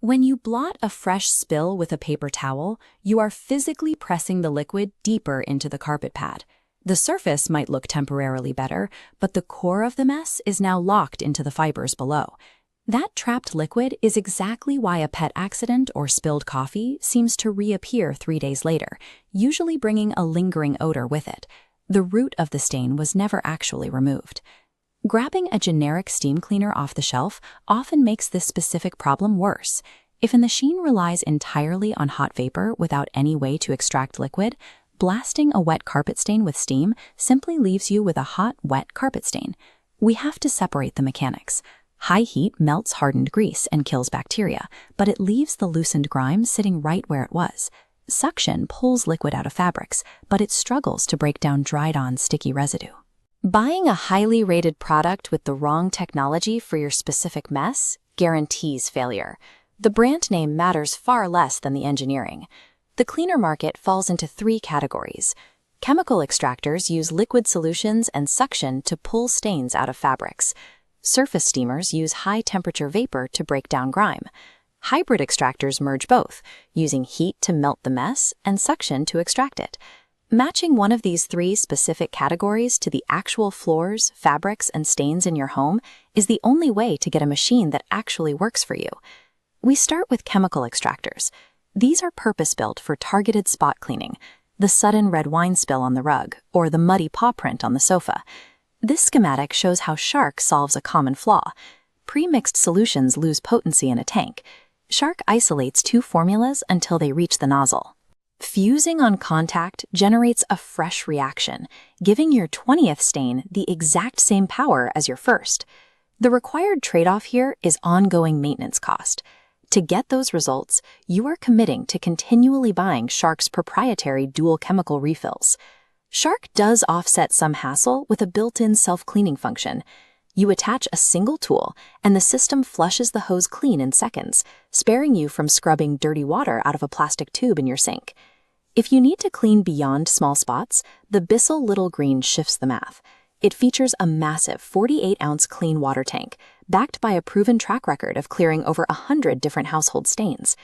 When you blot a fresh spill with a paper towel, you are physically pressing the liquid deeper into the carpet pad. The surface might look temporarily better, but the core of the mess is now locked into the fibers below. That trapped liquid is exactly why a pet accident or spilled coffee seems to reappear 3 days later, usually bringing a lingering odor with it. The root of the stain was never actually removed. Grabbing a generic steam cleaner off the shelf often makes this specific problem worse. If a machine relies entirely on hot vapor without any way to extract liquid, blasting a wet carpet stain with steam simply leaves you with a hot, wet carpet stain. We have to separate the mechanics. High heat melts hardened grease and kills bacteria, but it leaves the loosened grime sitting right where it was. Suction pulls liquid out of fabrics, but it struggles to break down dried-on sticky residue. Buying a highly rated product with the wrong technology for your specific mess guarantees failure. The brand name matters far less than the engineering. The cleaner market falls into 3 categories. Chemical extractors use liquid solutions and suction to pull stains out of fabrics. Surface steamers use high-temperature vapor to break down grime. Hybrid extractors merge both, using heat to melt the mess and suction to extract it. Matching one of these 3 specific categories to the actual floors, fabrics, and stains in your home is the only way to get a machine that actually works for you. We start with chemical extractors. These are purpose-built for targeted spot cleaning, the sudden red wine spill on the rug, or the muddy paw print on the sofa. This schematic shows how Shark solves a common flaw. Pre-mixed solutions lose potency in a tank. Shark isolates 2 formulas until they reach the nozzle. Fusing on contact generates a fresh reaction, giving your 20th stain the exact same power as your first. The required trade-off here is ongoing maintenance cost. To get those results, you are committing to continually buying Shark's proprietary dual chemical refills. Shark does offset some hassle with a built-in self-cleaning function. You attach a single tool, and the system flushes the hose clean in seconds, sparing you from scrubbing dirty water out of a plastic tube in your sink. If you need to clean beyond small spots, the BISSELL Little Green shifts the math. It features a massive 48-ounce clean water tank, backed by a proven track record of clearing over 100 different household stains.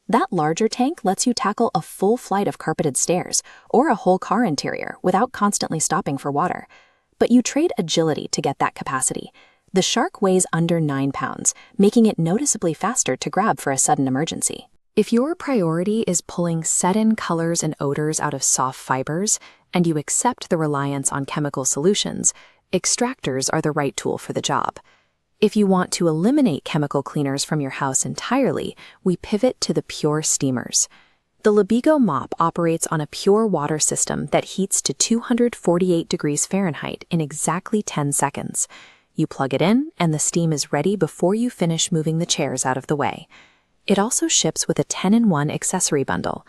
That larger tank lets you tackle a full flight of carpeted stairs or a whole car interior without constantly stopping for water. But you trade agility to get that capacity. The Shark weighs under 9 pounds, making it noticeably faster to grab for a sudden emergency. If your priority is pulling set-in colors and odors out of soft fibers, and you accept the reliance on chemical solutions, extractors are the right tool for the job. If you want to eliminate chemical cleaners from your house entirely, we pivot to the pure steamers. The Steam Mop operates on a pure water system that heats to 248 degrees Fahrenheit in exactly 10 seconds. You plug it in, and the steam is ready before you finish moving the chairs out of the way. It also ships with a 10-in-1 accessory bundle.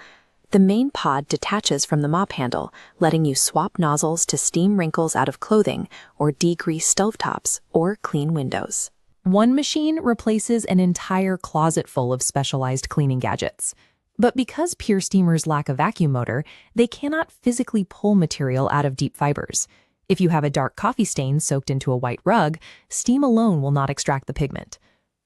The main pod detaches from the mop handle, letting you swap nozzles to steam wrinkles out of clothing, or degrease stovetops, or clean windows. One machine replaces an entire closet full of specialized cleaning gadgets. But because pure steamers lack a vacuum motor, they cannot physically pull material out of deep fibers. If you have a dark coffee stain soaked into a white rug, steam alone will not extract the pigment.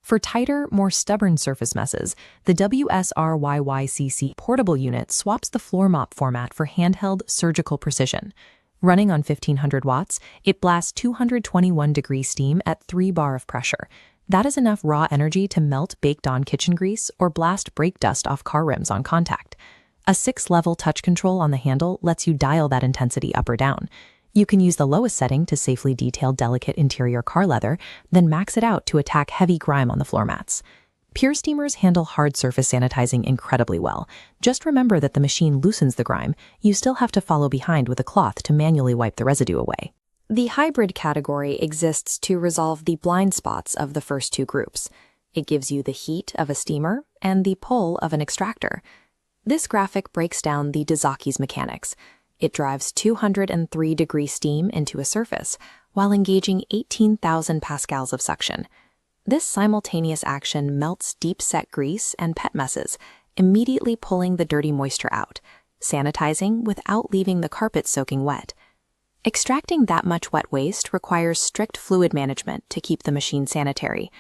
For tighter, more stubborn surface messes, the WSRYYCC portable unit swaps the floor mop format for handheld surgical precision. Running on 1500 watts, it blasts 221-degree steam at 3 bar of pressure. That is enough raw energy to melt baked-on kitchen grease or blast brake dust off car rims on contact. A 6-level touch control on the handle lets you dial that intensity up or down. You can use the lowest setting to safely detail delicate interior car leather, then max it out to attack heavy grime on the floor mats. Pure steamers handle hard surface sanitizing incredibly well. Just remember that the machine loosens the grime. You still have to follow behind with a cloth to manually wipe the residue away. The hybrid category exists to resolve the blind spots of the first 2 groups. It gives you the heat of a steamer and the pull of an extractor. This graphic breaks down the Dazaki's mechanics. It drives 203-degree steam into a surface while engaging 18,000 pascals of suction. This simultaneous action melts deep-set grease and pet messes, immediately pulling the dirty moisture out, sanitizing without leaving the carpet soaking wet. Extracting that much wet waste requires strict fluid management to keep the machine sanitary.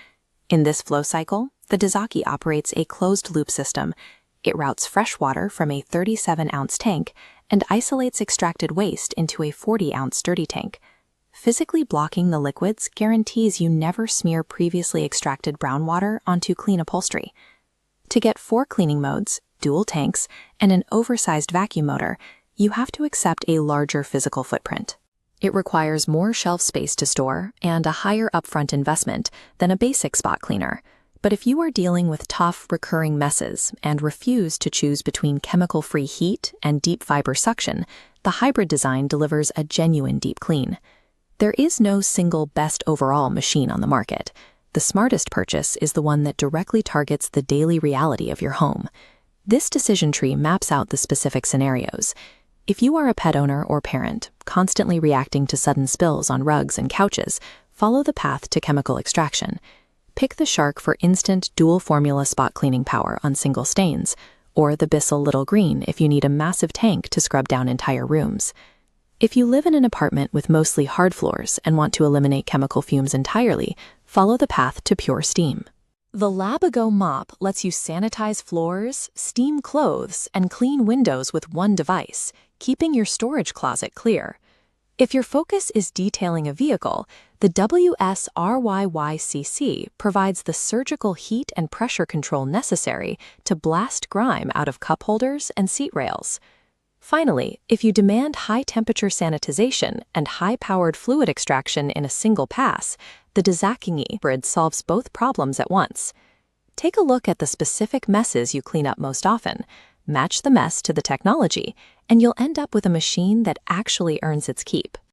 In this flow cycle, The Dizaki operates a closed-loop system. It routes fresh water from a 37-ounce tank and isolates extracted waste into a 40-ounce dirty tank. Physically blocking the liquids guarantees you never smear previously extracted brown water onto clean upholstery. To get 4 cleaning modes, dual tanks, and an oversized vacuum motor, you have to accept a larger physical footprint. It requires more shelf space to store and a higher upfront investment than a basic spot cleaner. But if you are dealing with tough, recurring messes and refuse to choose between chemical-free heat and deep fiber suction, the hybrid design delivers a genuine deep clean. There is no single best overall machine on the market. The smartest purchase is the one that directly targets the daily reality of your home. This decision tree maps out the specific scenarios. If you are a pet owner or parent, constantly reacting to sudden spills on rugs and couches, follow the path to chemical extraction. Pick the Shark for instant dual formula spot cleaning power on single stains, or the BISSELL Little Green if you need a massive tank to scrub down entire rooms. If you live in an apartment with mostly hard floors and want to eliminate chemical fumes entirely, follow the path to pure steam. The Labago Mop lets you sanitize floors, steam clothes, and clean windows with one device, keeping your storage closet clear. If your focus is detailing a vehicle, the WS-RYYCC provides the surgical heat and pressure control necessary to blast grime out of cup holders and seat rails. Finally, if you demand high-temperature sanitization and high-powered fluid extraction in a single pass, the Dizaki hybrid solves both problems at once. Take a look at the specific messes you clean up most often, match the mess to the technology, and you'll end up with a machine that actually earns its keep.